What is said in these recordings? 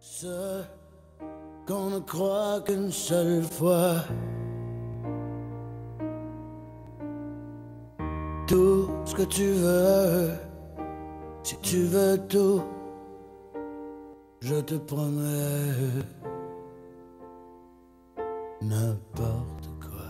Ce qu'on ne croit qu'une seule fois. Tout ce que tu veux, si tu veux tout, je te promets n'importe quoi.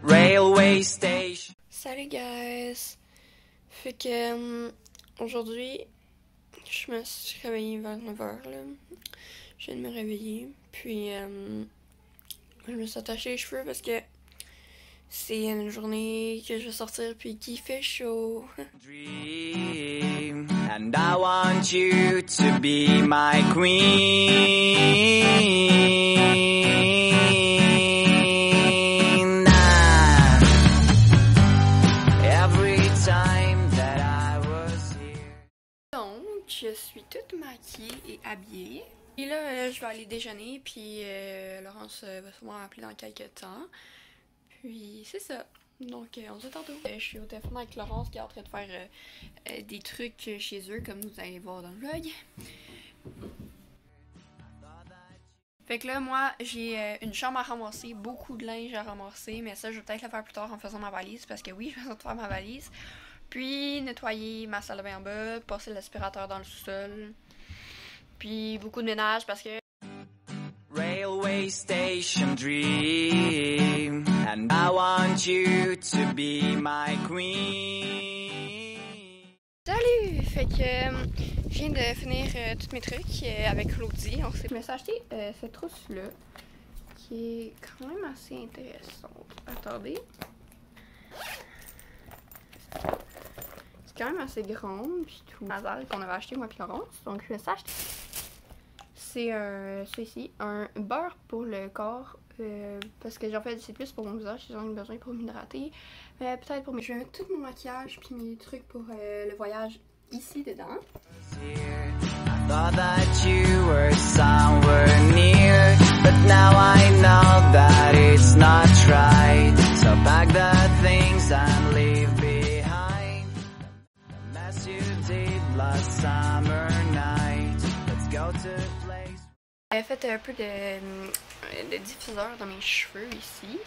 Railway station. Salut guys! Fait que aujourd'hui, je me suis réveillée vers 9h là. Je viens de me réveiller. Puis je me suis attachée les cheveux parce que c'est une journée que je vais sortir puis qui fait chaud. Dream, and I want you to be my queen. Every time that I was here. Donc, je suis toute maquillée et habillée. Et là, je vais aller déjeuner, puis Laurence va sûrement m'appeler dans quelques temps. Puis c'est ça. Donc, on se dit tantôt. Je suis au téléphone avec Laurence qui est en train de faire des trucs chez eux, comme vous allez voir dans le vlog. Fait que là, moi, j'ai une chambre à ramasser, beaucoup de linge à ramasser, mais ça, je vais peut-être le faire plus tard en faisant ma valise, parce que oui, je vais faire ma valise. Puis, nettoyer ma salle de bain en bas, passer l'aspirateur dans le sous-sol. Puis, beaucoup de ménage, parce que... Railway station dream, and I want you to be my queen. Salut! Fait que je viens de finir tous mes trucs avec Claudie. Je me suis acheté cette trousse-là, qui est quand même assez intéressante. Attendez. C'est quand même assez grande, puis tout. Mazal qu'on avait acheté, moi et Laurence. Donc je me suis acheté. C'est ici, un beurre pour le corps. Parce que j'en fais, c'est plus pour mon visage, j'en ai besoin pour m'hydrater. Mais peut-être pour mes... Je vais mettre tout mon maquillage puis mes trucs pour le voyage ici dedans. I thought that you were somewhere near, but now I know that it's not right. So pack the things and leave behind the mess you did last summer night. Let's go to a place. J'ai fait un peu de diffuseur dans mes cheveux ici.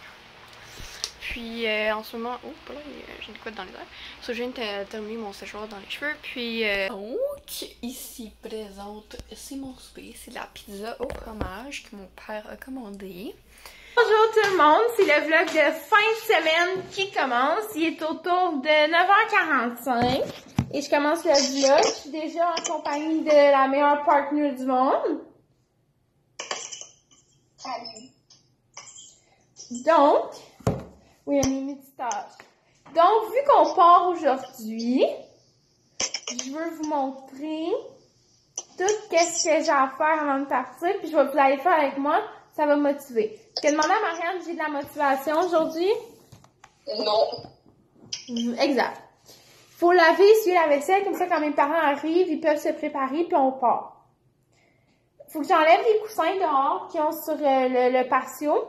Puis en ce moment, oh là, j'ai une couette dans les airs. So, je viens de terminer mon séchoir dans les cheveux. Puis donc, ici présente, c'est mon souper. C'est de la pizza au fromage que mon père a commandé. Bonjour tout le monde, c'est le vlog de fin de semaine qui commence. Il est autour de 9h45 et je commence le vlog. Je suis déjà en compagnie de la meilleure partenaire du monde. Salut. Donc, oui, mes méditages. Donc, vu qu'on part aujourd'hui, je veux vous montrer tout ce que j'ai à faire avant de partir, puis je vais vous aller faire avec moi, ça va me motiver. Je vais demander à Marianne, j'ai de la motivation aujourd'hui? Non. Exact. Faut laver, essuyer la vaisselle, comme ça quand mes parents arrivent, ils peuvent se préparer, puis on part. Faut que j'enlève les coussins dehors qui ont sur le patio,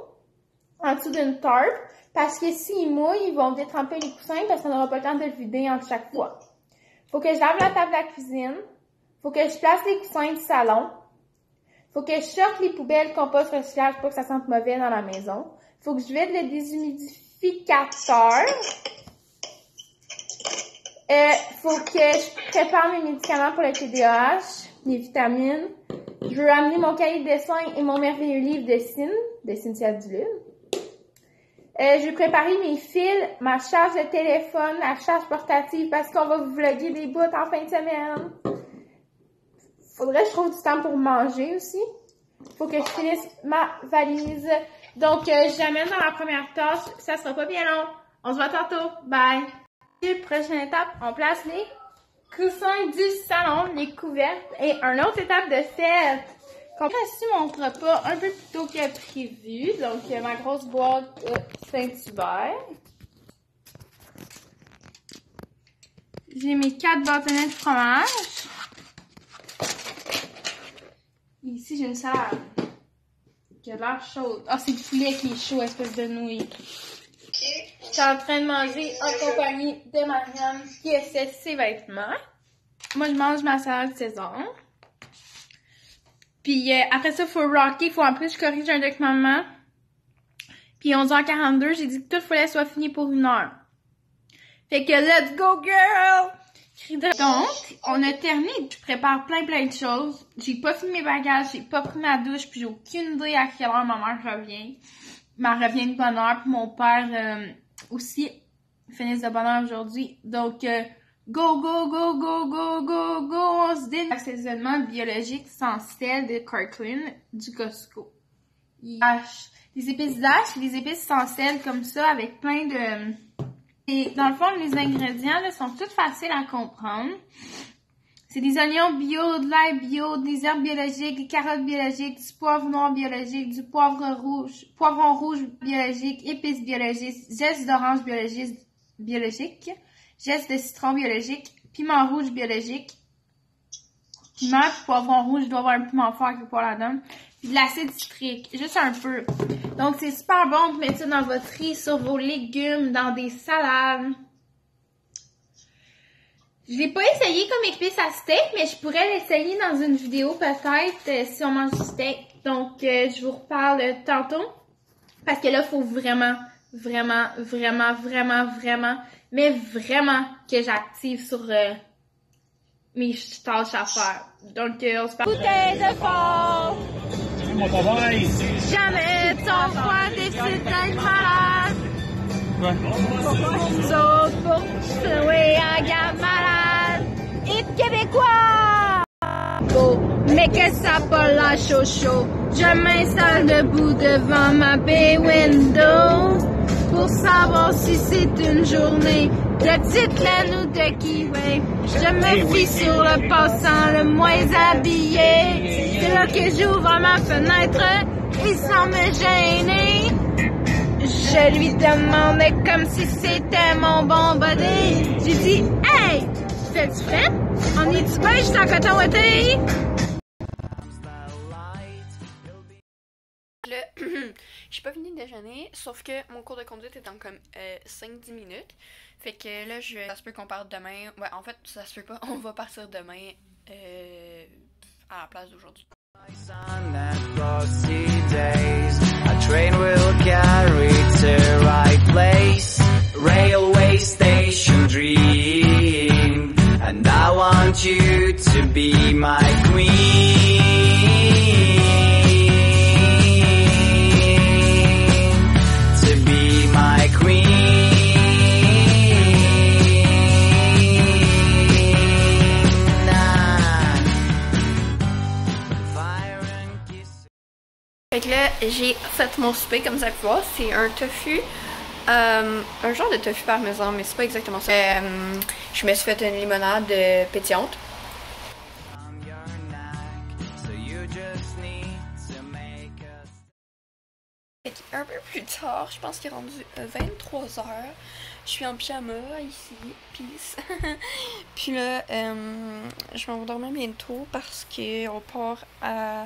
en dessous d'une tarpe, parce que s'ils mouillent, ils vont détremper les coussins parce qu'on n'aura pas le temps de le vider entre chaque fois. Faut que je lave la table de la cuisine. Faut que je place les coussins du salon. Faut que je sorte les poubelles compost recyclage pour que ça sente mauvais dans la maison. Faut que je vide le déshumidificateur. Faut que je prépare mes médicaments pour le TDAH, les vitamines. Je veux ramener mon cahier de dessin et mon merveilleux livre de Cynthia Duluth. Je vais préparer mes fils, ma charge de téléphone, la charge portative parce qu'on va vous vlogger des bouts en fin de semaine. Faudrait que je trouve du temps pour manger aussi. Faut que je finisse ma valise. Donc, j'amène dans la première tâche. Ça sera pas bien long. On se voit tantôt. Bye! Prochaine étape, on place les coussins du salon, les couvertes et une autre étape de fête. J'ai reçu mon repas un peu plus tôt que prévu, donc ma grosse boîte de Saint-Hubert. J'ai mes 4 bâtonnets de fromage. Ici, j'ai une salade qui a l'air chaude. Ah, c'est le poulet qui est chaud, espèce de nouilles. Je suis en train de manger en compagnie de Marianne qui essaie ses vêtements. Moi, je mange ma salade César. Puis après ça, faut rocker. Faut en plus, je corrige un document. Puis 11h42, j'ai dit que tout fallait soit fini pour 1h. Fait que let's go, girl! Donc, on a terminé. Je prépare plein de choses. J'ai pas fini mes bagages, j'ai pas pris ma douche, puis j'ai aucune idée à quelle heure ma mère revient. Ma mère revient de bonne heure, puis mon père aussi finissent de bonne heure aujourd'hui. Donc, go, on se dit l'assaisonnement biologique sans sel de Kirkland du Costco. Des épices d'ache et des épices sans sel comme ça avec plein de... Et dans le fond, les ingrédients là, sont tous faciles à comprendre. C'est des oignons bio, de l'ail bio, des herbes biologiques, des carottes biologiques, du poivre noir biologique, du poivron rouge biologique, épices biologiques, zeste d'orange biologique, zeste de citron biologique, piment rouge biologique, piment puis poivron rouge, je dois avoir un piment fort quelque part là-dedans, puis de l'acide citrique, juste un peu. Donc c'est super bon de mettre ça dans votre riz, sur vos légumes, dans des salades. Je l'ai pas essayé comme épice à steak, mais je pourrais l'essayer dans une vidéo peut-être si on mange du steak. Donc je vous reparle tantôt. Parce que là, il faut vraiment que j'active sur mes tâches à faire. Donc on se parle. Bouteille de fort! Jamais ton frère décide d'être malade! Pour nous autres, pour jouer à gamme malade. Et québécois! Oh, mais que ça pas la chaud. Je m'installe debout devant ma bay window pour savoir si c'est une journée de petite laine ou de kiwi. Je me fie sur le passant le moins habillé. C'est là que j'ouvre ma fenêtre et sans me gêner. Je lui demandais comme si c'était mon bon body. J'ai dit, hey, fais-tu frais? On est-tu bien juste en coton ouaté? Là, j'ai pas fini de déjeuner, sauf que mon cours de conduite est dans comme 5-10 minutes. Fait que là, ça se peut qu'on parte demain. Ouais, en fait, ça se peut pas. On va partir demain à la place d'aujourd'hui. A train will carry to right place, railway station dream, and I want you to be my queen, to be my queen. Fait que là, j'ai fait mon souper comme ça vous voir. C'est un tofu, un genre de tofu parmesan, mais c'est pas exactement ça. Je me suis fait une limonade pétillante. Fait un peu plus tard, je pense qu'il est rendu 23h. Je suis en pyjama ici, peace. Puis là, je vais m'endormir bientôt parce qu'on part à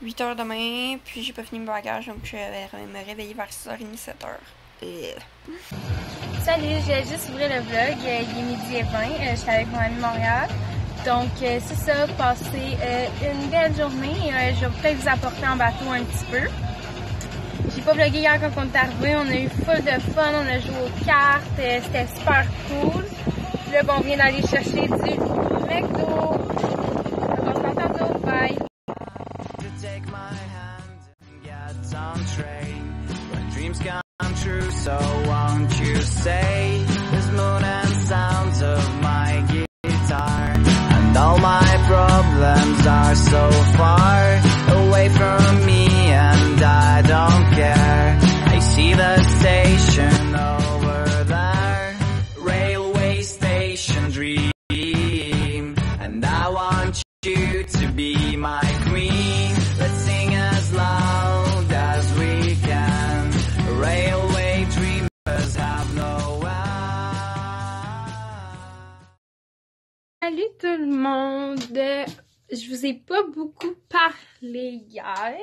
8h demain. Puis j'ai pas fini mon bagage, donc je vais me réveiller vers 6h30, 7h. Salut, je vais juste ouvrir le vlog. Il est midi et 20. Je suis avec mon ami Montréal. Donc, c'est ça, passer une belle journée. Je vais peut-être vous apporter en bateau un petit peu. J'ai pas vlogué hier quand on est arrivé, on a eu full de fun, on a joué aux cartes, c'était super cool. Puis là, bon, on vient d'aller chercher du McDo. On se retrouve tantôt, bye! All my problems are so far away from me, and I don't care. I see the station over there, railway station dream, and I want you to be my queen. Let's sing as loud as we can. Railway dreamers have no end. Salut tout le monde! Je vous ai pas beaucoup parlé hier.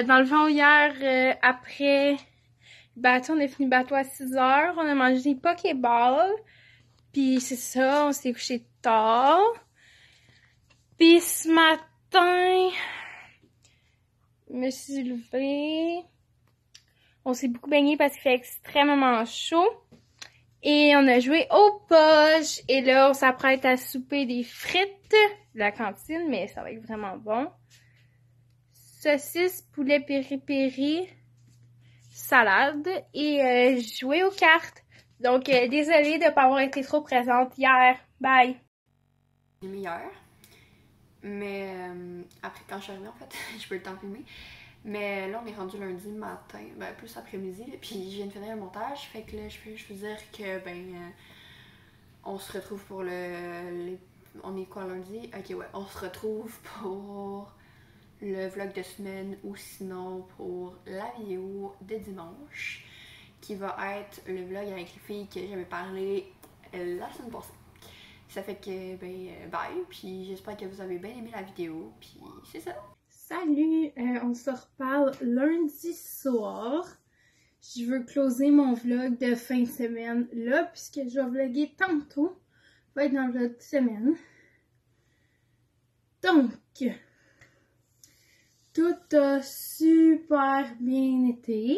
Dans le fond, hier, après le bateau, on a fini le bateau à 6h. On a mangé des Pokéballs. Puis c'est ça, on s'est couché tard. Puis ce matin, je me suis levée. On s'est beaucoup baigné parce qu'il fait extrêmement chaud. Et on a joué aux poches. Et là, on s'apprête à souper des frites de la cantine, mais ça va être vraiment bon. Saucisse, poulet piri-piri, salade et jouer aux cartes. Donc, désolée de ne pas avoir été trop présente hier. Bye! J'ai mis hier. Mais après, quand je suis arrivée, en fait, je peux le temps de filmer. Mais là, on est rendu lundi matin, ben plus après-midi, puis je viens de finir le montage. Fait que là, je peux dire que, on se retrouve pour on est quoi lundi? Ok, ouais, on se retrouve pour le vlog de semaine ou sinon pour la vidéo de dimanche qui va être le vlog avec les filles que j'avais parlé la semaine passée. Ça fait que, bye, puis j'espère que vous avez bien aimé la vidéo, puis c'est ça. Salut, on se reparle lundi soir. Je veux closer mon vlog de fin de semaine là, puisque je vais vlogger tantôt. Va être dans le vlog de semaine. Donc, tout a super bien été.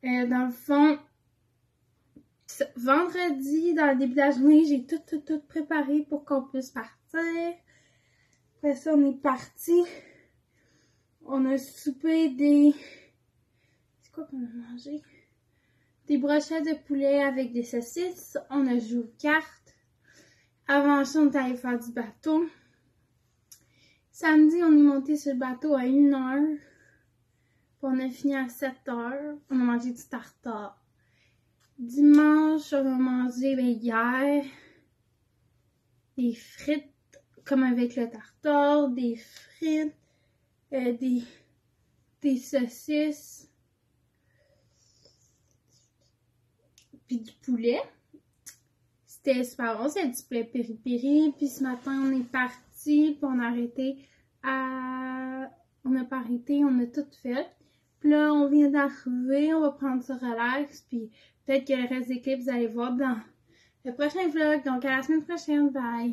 Dans le fond, vendredi, dans le début de la journée, j'ai tout préparé pour qu'on puisse partir. Après ça, on est parti. On a soupé des... C'est quoi qu'on a mangé? Des brochettes de poulet avec des saucisses. On a joué aux cartes. Avant ça, on est allé faire du bateau. Samedi, on est monté sur le bateau à 1h. Puis on a fini à 7h. On a mangé du tartare. Dimanche, on a mangé hier des frites comme avec le tartare, des frites, des saucisses, puis du poulet. C'était super bon, c'était du poulet piri-piri. Puis ce matin, on est parti, puis on a arrêté à... On n'a pas arrêté, on a tout fait. Puis là, on vient d'arriver, on va prendre ça relax, puis peut-être que le reste des clips, vous allez voir dans le prochain vlog. Donc, à la semaine prochaine. Bye!